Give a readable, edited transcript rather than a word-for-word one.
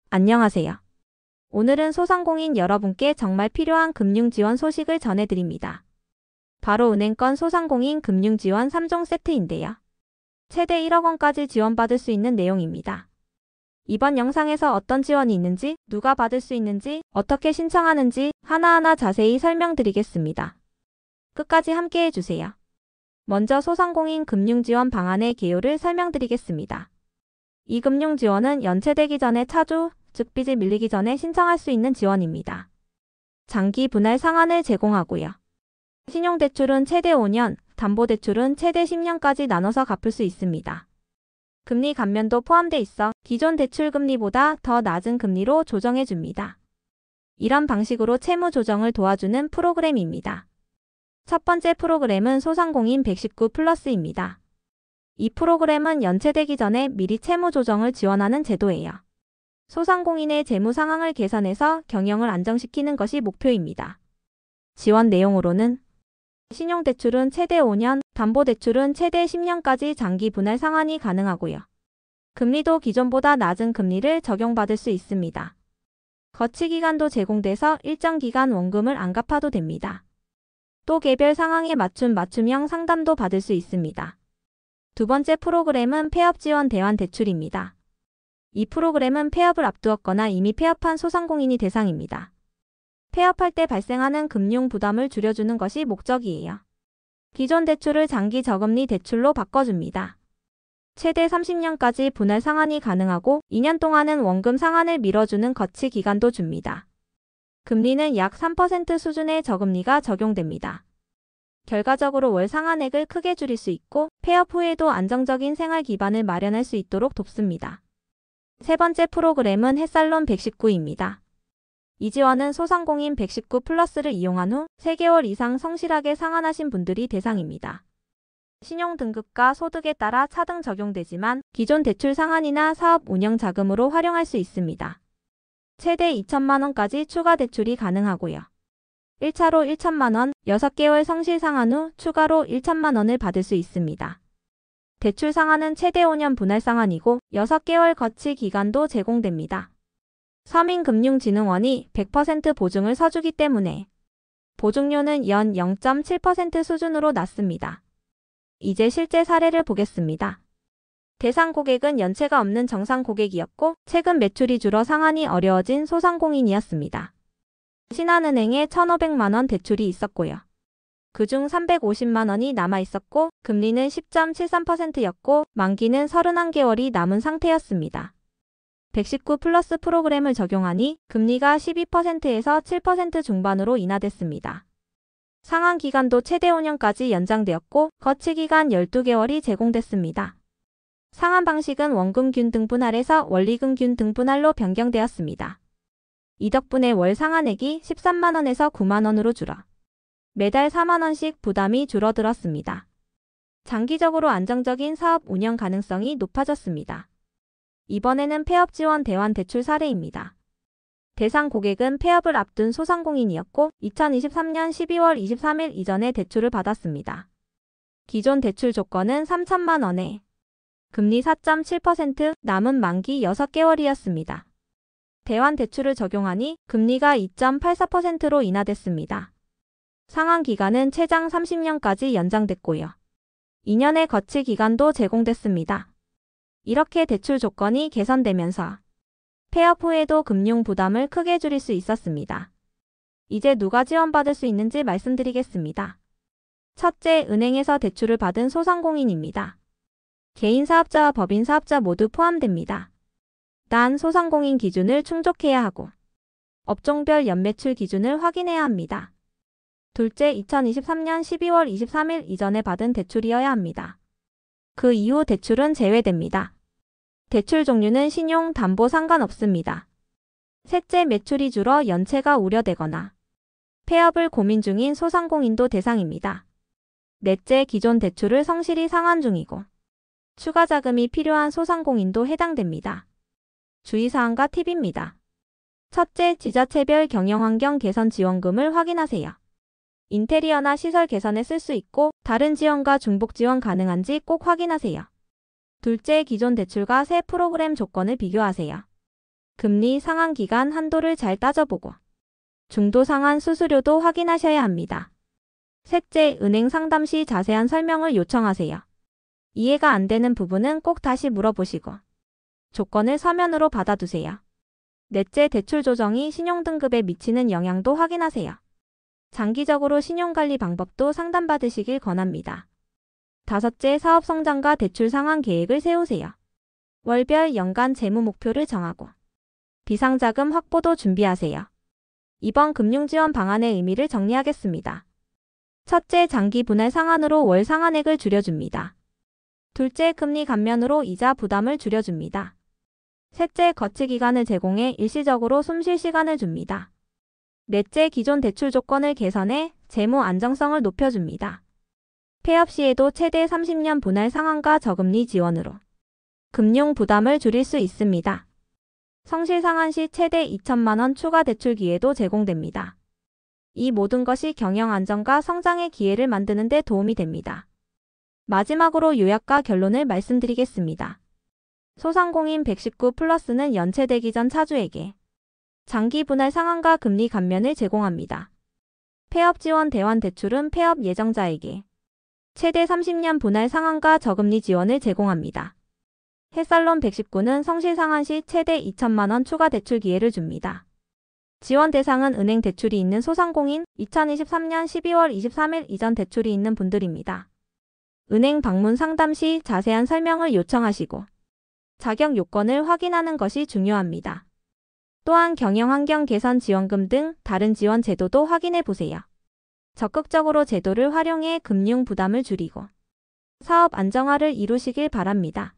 안녕하세요. 오늘은 소상공인 여러분께 정말 필요한 금융지원 소식을 전해드립니다. 바로 은행권 소상공인 금융지원 3종 세트인데요. 최대 1억 원까지 지원받을 수 있는 내용입니다. 이번 영상에서 어떤 지원이 있는지, 누가 받을 수 있는지, 어떻게 신청하는지 하나하나 자세히 설명드리겠습니다. 끝까지 함께 해주세요. 먼저 소상공인 금융지원 방안의 개요를 설명드리겠습니다. 이 금융지원은 연체되기 전에 차주, 즉 빚이 밀리기 전에 신청할 수 있는 지원입니다. 장기 분할 상환을 제공하고요. 신용대출은 최대 5년, 담보대출은 최대 10년까지 나눠서 갚을 수 있습니다. 금리 감면도 포함돼 있어 기존 대출 금리보다 더 낮은 금리로 조정해줍니다. 이런 방식으로 채무 조정을 도와주는 프로그램입니다. 첫 번째 프로그램은 소상공인 119 플러스입니다. 이 프로그램은 연체되기 전에 미리 채무 조정을 지원하는 제도예요. 소상공인의 재무 상황을 개선해서 경영을 안정시키는 것이 목표입니다. 지원 내용으로는 신용대출은 최대 5년, 담보대출은 최대 10년까지 장기 분할 상환이 가능하고요. 금리도 기존보다 낮은 금리를 적용받을 수 있습니다. 거치기간도 제공돼서 일정 기간 원금을 안 갚아도 됩니다. 또 개별 상황에 맞춘 맞춤형 상담도 받을 수 있습니다. 두 번째 프로그램은 폐업 지원 대환 대출입니다. 이 프로그램은 폐업을 앞두었거나 이미 폐업한 소상공인이 대상입니다. 폐업할 때 발생하는 금융 부담을 줄여주는 것이 목적이에요. 기존 대출을 장기 저금리 대출로 바꿔줍니다. 최대 30년까지 분할 상환이 가능하고 2년 동안은 원금 상환을 미뤄주는 거치 기간도 줍니다. 금리는 약 3% 수준의 저금리가 적용됩니다. 결과적으로 월 상환액을 크게 줄일 수 있고 폐업 후에도 안정적인 생활 기반을 마련할 수 있도록 돕습니다. 세 번째 프로그램은 햇살론 119입니다. 이 지원은 소상공인 119 플러스를 이용한 후 3개월 이상 성실하게 상환하신 분들이 대상입니다. 신용등급과 소득에 따라 차등 적용되지만 기존 대출 상환이나 사업 운영 자금으로 활용할 수 있습니다. 최대 2천만 원까지 추가 대출이 가능하고요. 1차로 1천만 원, 6개월 성실 상환 후 추가로 1천만 원을 받을 수 있습니다. 대출 상환은 최대 5년 분할 상환이고 6개월 거치 기간도 제공됩니다. 서민금융진흥원이 100% 보증을 서주기 때문에 보증료는 연 0.7% 수준으로 낮습니다. 이제 실제 사례를 보겠습니다. 대상 고객은 연체가 없는 정상 고객이었고 최근 매출이 줄어 상환이 어려워진 소상공인이었습니다. 신한은행에 1,500만 원 대출이 있었고요. 그중 350만 원이 남아 있었고 금리는 10.73%였고 만기는 31개월이 남은 상태였습니다. 119 플러스 프로그램을 적용하니 금리가 12%에서 7% 중반으로 인하됐습니다. 상환 기간도 최대 5년까지 연장되었고 거치 기간 12개월이 제공됐습니다. 상환 방식은 원금균 등분할에서 원리금균 등분할로 변경되었습니다. 이 덕분에 월 상환액이 13만 원에서 9만 원으로 줄어 매달 4만 원씩 부담이 줄어들었습니다. 장기적으로 안정적인 사업 운영 가능성이 높아졌습니다. 이번에는 폐업 지원 대환 대출 사례입니다. 대상 고객은 폐업을 앞둔 소상공인이었고 2023년 12월 23일 이전에 대출을 받았습니다. 기존 대출 조건은 3천만 원에 금리 4.7%, 남은 만기 6개월이었습니다. 대환 대출을 적용하니 금리가 2.84%로 인하됐습니다. 상환 기간은 최장 30년까지 연장됐고요. 2년의 거치 기간도 제공됐습니다. 이렇게 대출 조건이 개선되면서 폐업 후에도 금융 부담을 크게 줄일 수 있었습니다. 이제 누가 지원받을 수 있는지 말씀드리겠습니다. 첫째, 은행에서 대출을 받은 소상공인입니다. 개인 사업자와 법인 사업자 모두 포함됩니다. 단 소상공인 기준을 충족해야 하고 업종별 연매출 기준을 확인해야 합니다. 둘째, 2023년 12월 23일 이전에 받은 대출이어야 합니다. 그 이후 대출은 제외됩니다. 대출 종류는 신용, 담보 상관없습니다. 셋째, 매출이 줄어 연체가 우려되거나 폐업을 고민 중인 소상공인도 대상입니다. 넷째, 기존 대출을 성실히 상환 중이고 추가 자금이 필요한 소상공인도 해당됩니다. 주의사항과 팁입니다. 첫째, 지자체별 경영환경 개선 지원금을 확인하세요. 인테리어나 시설 개선에 쓸 수 있고 다른 지원과 중복 지원 가능한지 꼭 확인하세요. 둘째, 기존 대출과 새 프로그램 조건을 비교하세요. 금리 상환 기간 한도를 잘 따져보고 중도 상환 수수료도 확인하셔야 합니다. 셋째, 은행 상담 시 자세한 설명을 요청하세요. 이해가 안 되는 부분은 꼭 다시 물어보시고 조건을 서면으로 받아두세요. 넷째, 대출 조정이 신용등급에 미치는 영향도 확인하세요. 장기적으로 신용관리 방법도 상담받으시길 권합니다. 다섯째, 사업 성장과 대출 상환 계획을 세우세요. 월별, 연간 재무 목표를 정하고 비상자금 확보도 준비하세요. 이번 금융지원 방안의 의미를 정리하겠습니다. 첫째, 장기 분할 상환으로 월 상환액을 줄여줍니다. 둘째, 금리 감면으로 이자 부담을 줄여줍니다. 셋째, 거치 기간을 제공해 일시적으로 숨쉴 시간을 줍니다. 넷째, 기존 대출 조건을 개선해 재무 안정성을 높여줍니다. 폐업 시에도 최대 30년 분할 상환과 저금리 지원으로 금융 부담을 줄일 수 있습니다. 성실 상환 시 최대 2천만 원 추가 대출 기회도 제공됩니다. 이 모든 것이 경영 안정과 성장의 기회를 만드는 데 도움이 됩니다. 마지막으로 요약과 결론을 말씀드리겠습니다. 소상공인 119 플러스는 연체되기 전 차주에게 장기 분할 상환과 금리 감면을 제공합니다. 폐업 지원 대환 대출은 폐업 예정자에게 최대 30년 분할 상환과 저금리 지원을 제공합니다. 햇살론 119는 성실 상환 시 최대 2천만 원 추가 대출 기회를 줍니다. 지원 대상은 은행 대출이 있는 소상공인, 2023년 12월 23일 이전 대출이 있는 분들입니다. 은행 방문 상담 시 자세한 설명을 요청하시고 자격 요건을 확인하는 것이 중요합니다. 또한 경영환경 개선 지원금 등 다른 지원 제도도 확인해 보세요. 적극적으로 제도를 활용해 금융 부담을 줄이고 사업 안정화를 이루시길 바랍니다.